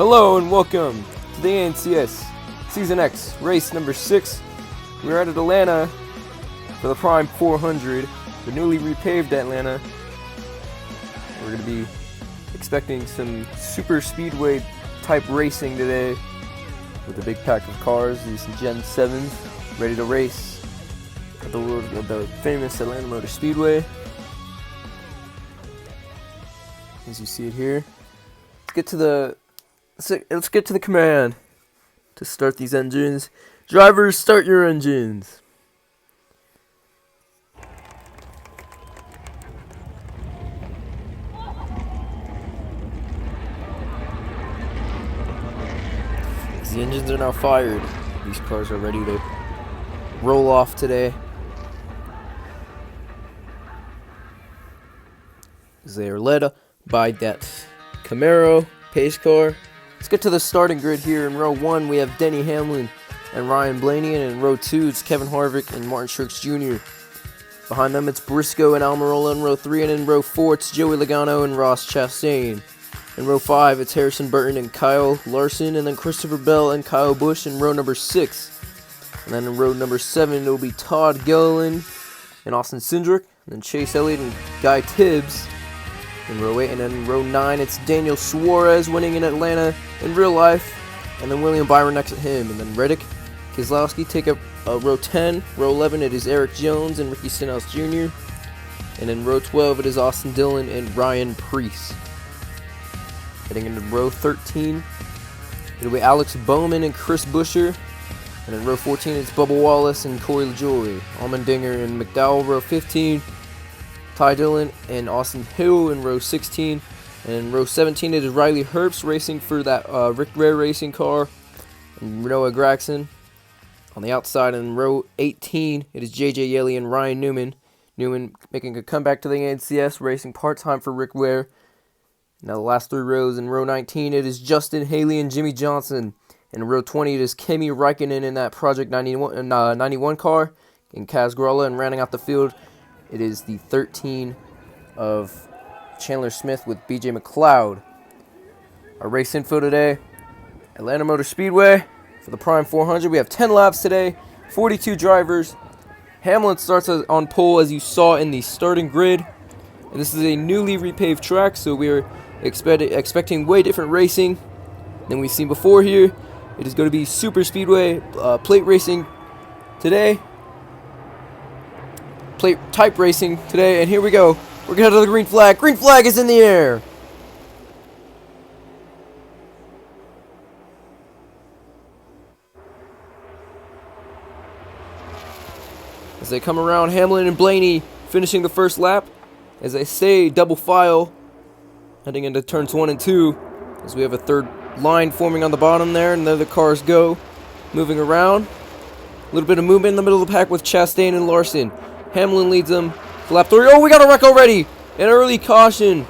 Hello and welcome to the ANCS Season X, race number 6. We're at Atlanta for the Prime 400, the newly repaved Atlanta. We're going to be expecting some super speedway type racing today with a big pack of cars, these Gen 7s, ready to race at the famous Atlanta Motor Speedway. As you see it here. Let's get to the command to start these engines. Drivers, start your engines. The engines are now fired. These cars are ready to roll off today. They are led by that Camaro pace car. Let's get to the starting grid here. In row 1, we have Denny Hamlin and Ryan Blaney, and in row 2, it's Kevin Harvick and Martin Truex Jr. Behind them, it's Briscoe and Almirola in row 3, and in row 4, it's Joey Logano and Ross Chastain. In row 5, it's Harrison Burton and Kyle Larson, and then Christopher Bell and Kyle Busch in row number 6. And then in row number 7, it'll be Todd Gilliland and Austin Cindric, and then Chase Elliott and Guy Tibbs in row 8, and then in row 9, it's Daniel Suarez winning in Atlanta in real life, and then William Byron next to him, and then Reddick Keselowski take up row 10. Row 11, it is Eric Jones and Ricky Stenhouse Jr., and in row 12, it is Austin Dillon and Ryan Preece. Heading into row 13, it'll be Alex Bowman and Chris Buescher, and in row 14, it's Bubba Wallace and Corey LaJoie. Allmendinger and McDowell, row 15. Ty Dillon and Austin Hill in row 16. And in row 17, it is Riley Herbst racing for that Rick Ware racing car. And Noah Gragson on the outside. And in row 18, it is JJ Yeley and Ryan Newman. Newman making a comeback to the ANCS, racing part-time for Rick Ware. Now the last 3 rows. In row 19, it is Justin Haley and Jimmy Johnson. And in row 20, it is Kimi Räikkönen in that Project 91 car. And Kaz Gralla, and rounding out the field, it is the 13 of Chandler Smith with BJ McLeod. Our race info today, Atlanta Motor Speedway for the Prime 400. We have 10 laps today, 42 drivers. Hamlin starts on pole, as you saw in the starting grid. And this is a newly repaved track, so we are expecting way different racing than we've seen before here. It is going to be super speedway plate racing today. Plate type racing today, and here we go. We're going to the green flag. Green flag is in the air. As they come around, Hamlin and Blaney finishing the first lap. As they say, double file heading into turns 1 and 2. As we have a third line forming on the bottom there, and there the cars go, moving around. A little bit of movement in the middle of the pack with Chastain and Larson. Hamlin leads them to lap 3. Oh, we got a wreck already! An early caution.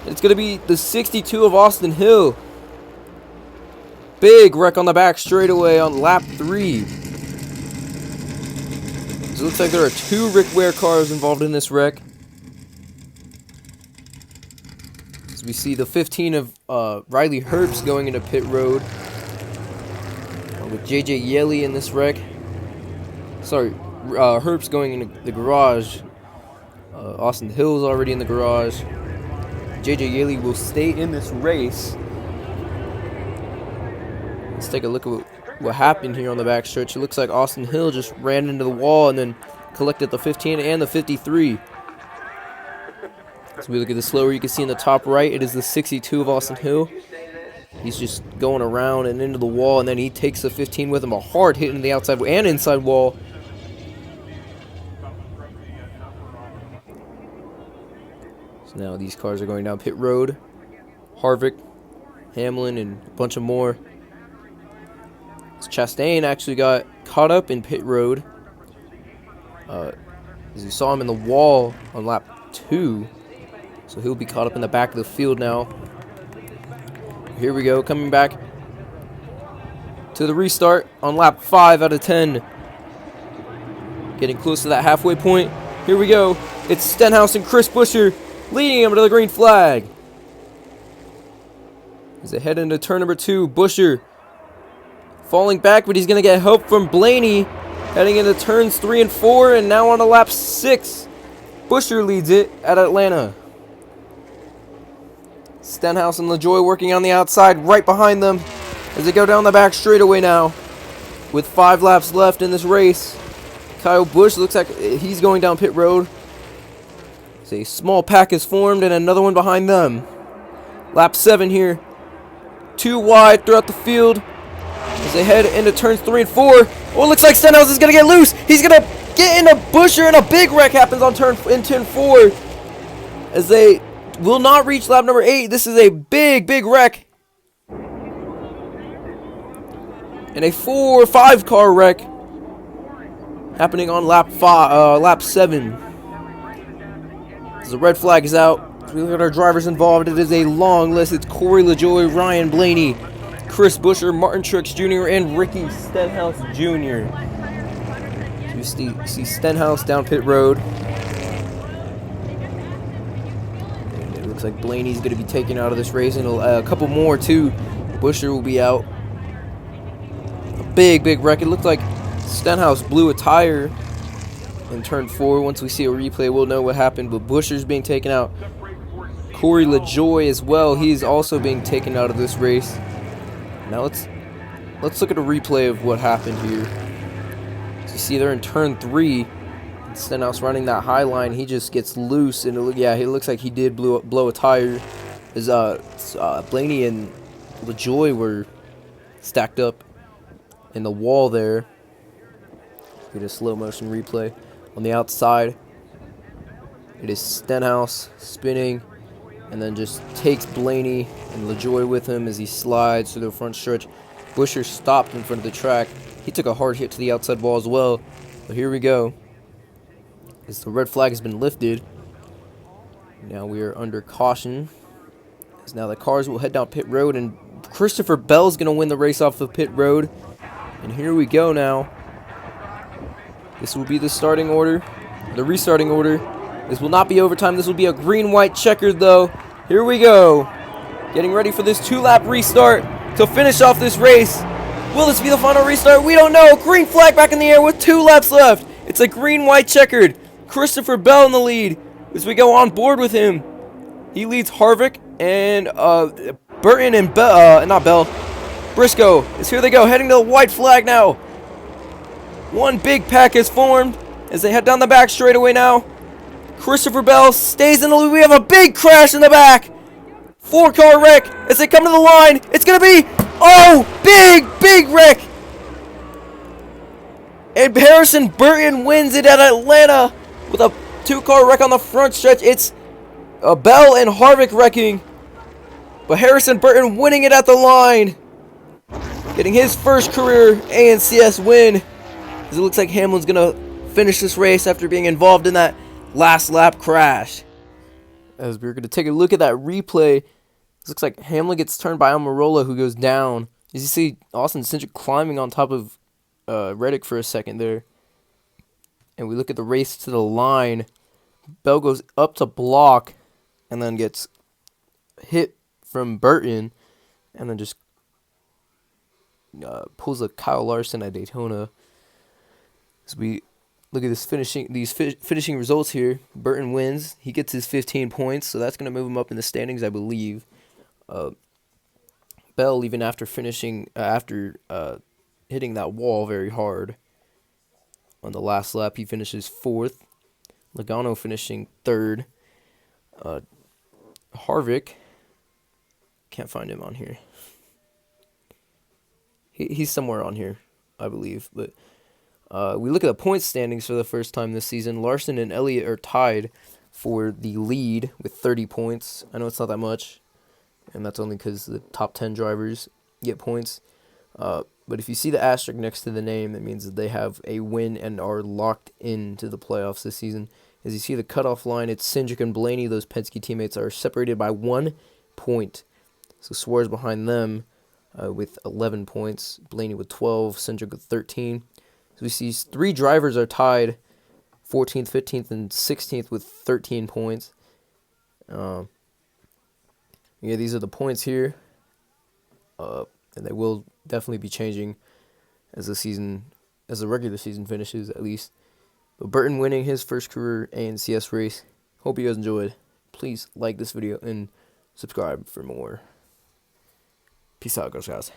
It's going to be the 62 of Austin Hill. Big wreck on the back straightaway on lap 3. So it looks like there are 2 Rick Ware cars involved in this wreck. As we see the 15 of Riley Herbst going into pit road. With JJ Yeley in this wreck. Sorry. Herbst going into the garage. Austin Hill's already in the garage. JJ Yeley will stay in this race. Let's take a look at what happened here on the backstretch. It looks like Austin Hill just ran into the wall and then collected the 15 and the 53. As we look at the slower, you can see in the top right, it is the 62 of Austin Hill. He's just going around and into the wall, and then he takes the 15 with him. A hard hit in the outside and inside wall. So now these cars are going down pit road. Harvick, Hamlin, and a bunch of more. So Chastain actually got caught up in pit road. As you saw him in the wall on lap 2. So he'll be caught up in the back of the field now. Here we go, coming back to the restart on lap 5 out of 10. Getting close to that halfway point. Here we go. It's Stenhouse and Chris Buescher leading him to the green flag. As they head into turn number 2, Buescher falling back, but he's going to get help from Blaney. Heading into turns 3 and 4, and now on to lap 6. Buescher leads it at Atlanta. Stenhouse and LaJoie working on the outside right behind them as they go down the back straightaway now. With 5 laps left in this race, Kyle Busch looks like he's going down pit road. As a small pack is formed and another one behind them. Lap 7 here. 2 wide throughout the field as they head into turns 3 and 4. Oh, it looks like Stenhouse is going to get loose. He's going to get into Buescher, and a big wreck happens on turn 4 as they will not reach lap number 8. This is a big wreck. And a 4 or 5 car wreck happening on lap 7. As the red flag is out, as we look at our drivers involved, it is a long list. It's Corey LaJoie, Ryan Blaney, Chris Buescher, Martin Truex Jr., and Ricky Stenhouse Jr. So you see Stenhouse down pit road. And it looks like Blaney's going to be taken out of this race, and a couple more too. Buescher will be out. A big wreck. It looked like Stenhouse blew a tire in turn 4. Once we see a replay, we'll know what happened. But Buescher's being taken out. Corey LaJoie as well. He's also being taken out of this race. Now let's look at a replay of what happened here. So you see they're in turn 3. Stenhouse running that high line. He just gets loose, and it looks like he did blow a tire. As Blaney and LaJoie were stacked up in the wall there. Get a slow motion replay on the outside. It is Stenhouse spinning and then just takes Blaney and LaJoie with him as he slides through the front stretch. Buescher stopped in front of the track. He took a hard hit to the outside wall as well. But here we go. As the red flag has been lifted. Now we are under caution. As now the cars will head down pit road, and Christopher Bell's going to win the race off of pit road. And here we go now. This will be the starting order, the restarting order. This will not be overtime. This will be a green-white checkered, though. Here we go. Getting ready for this 2-lap restart to finish off this race. Will this be the final restart? We don't know. Green flag back in the air with 2 laps left. It's a green-white checkered. Christopher Bell in the lead as we go on board with him. He leads Harvick and Burton and Briscoe. As here they go, heading to the white flag now. One big pack is formed as they head down the back straightaway now. Christopher Bell stays in the lead. We have a big crash in the back. 4-car wreck as they come to the line. It's going to be, big wreck. And Harrison Burton wins it at Atlanta with a 2-car wreck on the front stretch. It's Bell and Harvick wrecking, but Harrison Burton winning it at the line, getting his first career ANCS win. As it looks like Hamlin's going to finish this race after being involved in that last lap crash. As we're going to take a look at that replay, it looks like Hamlin gets turned by Almirola, who goes down. As you see Austin Cindric climbing on top of Reddick for a second there. And we look at the race to the line. Bell goes up to block and then gets hit from Burton and then just pulls a Kyle Larson at Daytona. As we look at these finishing results here, Burton wins. He gets his 15 points, so that's going to move him up in the standings, I believe. Bell, even after finishing, hitting that wall very hard on the last lap, he finishes 4th. Logano finishing 3rd. Harvick, can't find him on here. He's somewhere on here, I believe, but we look at the point standings for the first time this season. Larson and Elliott are tied for the lead with 30 points. I know it's not that much, and that's only because the top 10 drivers get points. But if you see the asterisk next to the name, that means that they have a win and are locked into the playoffs this season. As you see the cutoff line, it's Cindric and Blaney. Those Penske teammates are separated by 1 point. So Suarez behind them with 11 points. Blaney with 12, Cindric with 13. So we see 3 drivers are tied, 14th, 15th, and 16th with 13 points. These are the points here. and they will definitely be changing as the regular season finishes, at least. But Burton winning his first career ANCS race. Hope you guys enjoyed. Please like this video and subscribe for more. Peace out, guys.